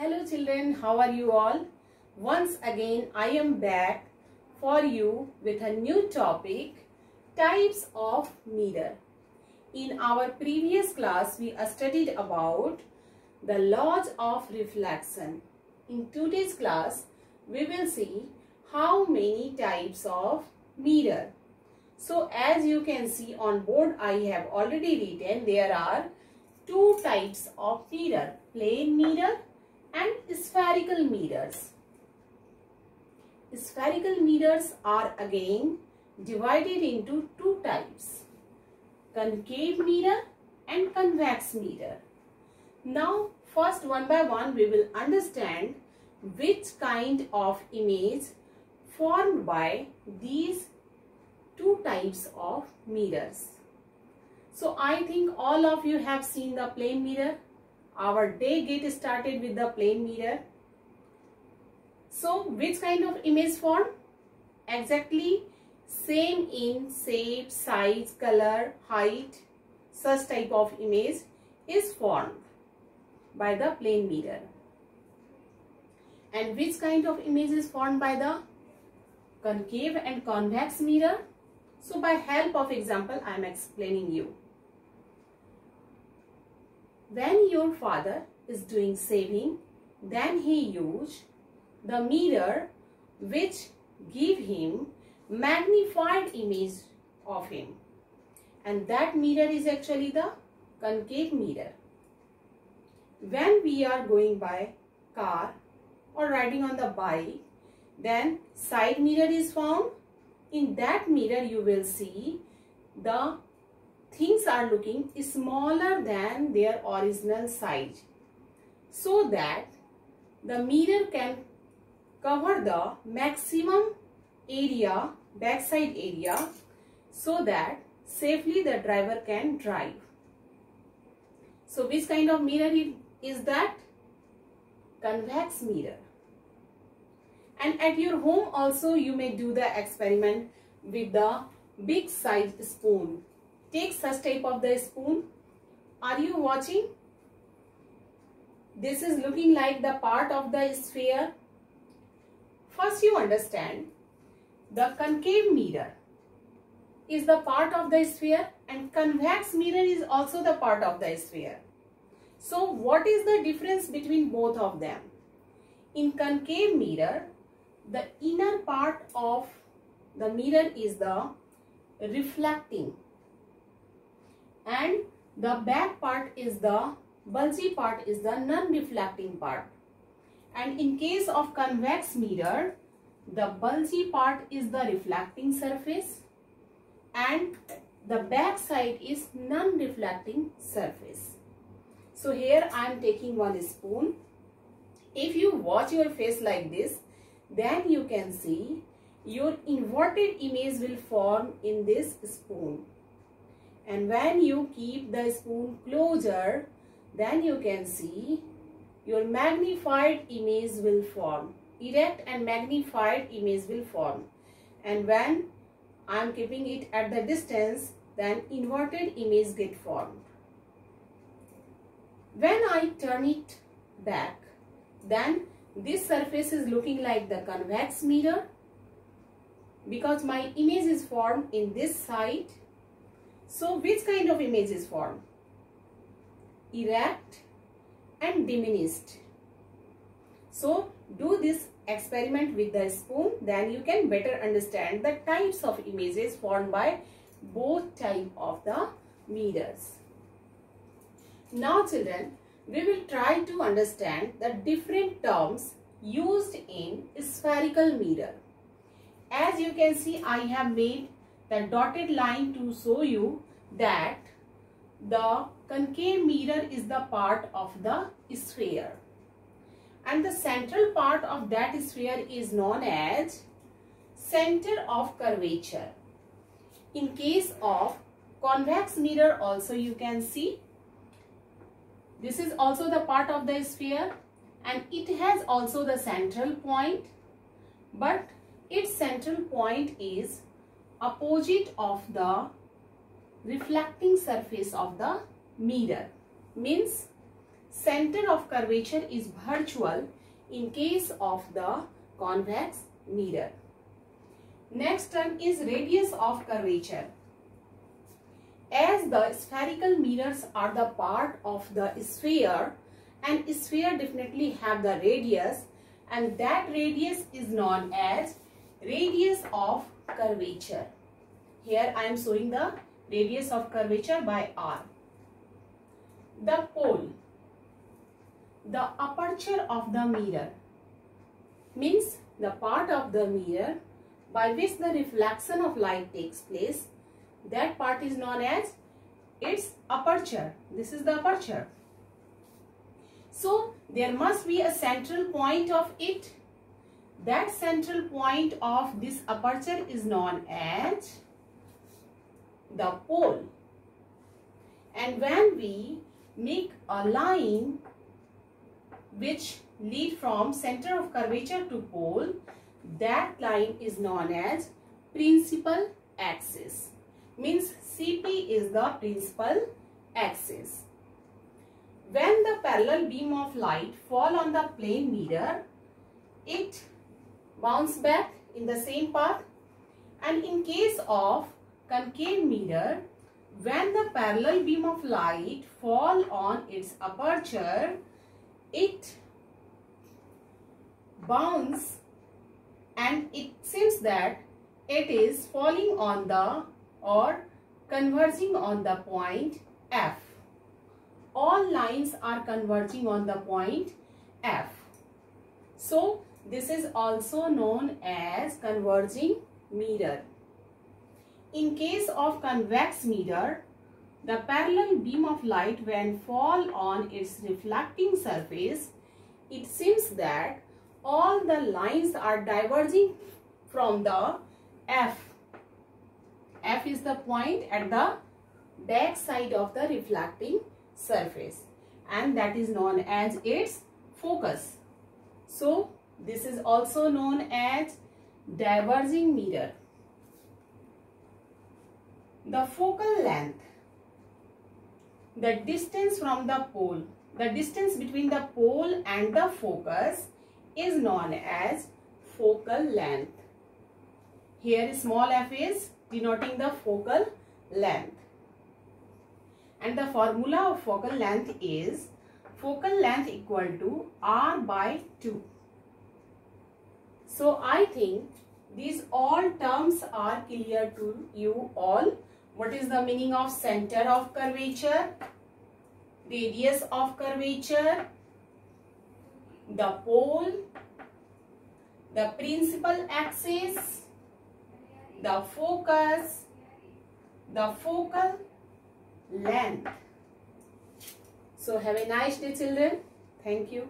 Hello children, how are you all? Once again I am back for you with a new topic, types of mirror. In our previous class we studied about the laws of reflection. In today's class we will see how many types of mirror. So as you can see on board, I have already written there are two types of mirror, plane mirror and spherical mirrors. Spherical mirrors are again divided into two types, concave mirror and convex mirror. Now first, one by one we will understand which kind of image formed by these two types of mirrors. So I think all of you have seen the plane mirror. Our day get started with the plane mirror. So which kind of image formed? Exactly same in shape, size, color, height. Such type of image is formed by the plane mirror. And which kind of image is formed by the concave and convex mirror? So by help of example I am explaining you. When your father is doing shaving, then he used the mirror which give him magnified image of him, and that mirror is actually the concave mirror. When we are going by car or riding on the bike, then side mirror is found. In that mirror you will see the things are looking smaller than their original size, so that the mirror can cover the maximum area, backside area, so that safely the driver can drive. So which kind of mirror is that? Convex mirror. And at your home also you may do the experiment with the big size spoon. Take such type of the spoon. Are you watching? This is looking like the part of the sphere. First you understand the concave mirror is the part of the sphere and convex mirror is also the part of the sphere. So what is the difference between both of them? In concave mirror, the inner part of the mirror is the reflecting and the back part is the bulgy part is the non-reflecting part. And in case of convex mirror, the bulgy part is the reflecting surface and the back side is non-reflecting surface. So here I am taking one spoon. If you watch your face like this, then you can see your inverted image will form in this spoon. And when you keep the spoon closer, then you can see your magnified image will form. Erect and magnified image will form. And when I am keeping it at the distance, then inverted image get formed. When I turn it back, then this surface is looking like the convex mirror because my image is formed in this side. So which kind of image is formed? Erect and diminished. So do this experiment with the spoon, then you can better understand the types of images formed by both type of the mirrors. Now children, we will try to understand the different terms used in spherical mirror. As you can see, I have made the dotted line to show you that the concave mirror is the part of the sphere and the central part of that sphere is known as center of curvature. In case of convex mirror also you can see this is also the part of the sphere and it has also the central point, but its central point is opposite of the reflecting surface of the mirror. Means center of curvature is virtual in case of the convex mirror. Next term is radius of curvature. As the spherical mirrors are the part of the sphere, and sphere definitely have the radius, and that radius is known as radius of curvature. Here I am showing the radius of curvature by R. The pole, the aperture of the mirror, means the part of the mirror by which the reflection of light takes place. That part is known as its aperture. This is the aperture. So there must be a central point of it. That central point of this aperture is known as the pole. And when we make a line which lead from center of curvature to pole, that line is known as principal axis. Means CP is the principal axis. When the parallel beam of light fall on the plane mirror, it bounce back in the same path. And in case of concave mirror, when the parallel beam of light fall on its aperture, it bounce and it seems that it is falling on the or converging on the point F. All lines are converging on the point F. So this is also known as converging mirror. In case of convex mirror, the parallel beam of light when fall on its reflecting surface, it seems that all the lines are diverging from the F. F is the point at the back side of the reflecting surface, and that is known as its focus. So this is also known as diverging mirror. The focal length, the distance from the pole, the distance between the pole and the focus is known as focal length. Here small f is denoting the focal length. And the formula of focal length is focal length equal to R by 2. So I think these all terms are clear to you all. What is the meaning of center of curvature, radius of curvature, the pole, the principal axis, the focus, the focal length. So have a nice day, children. Thank you.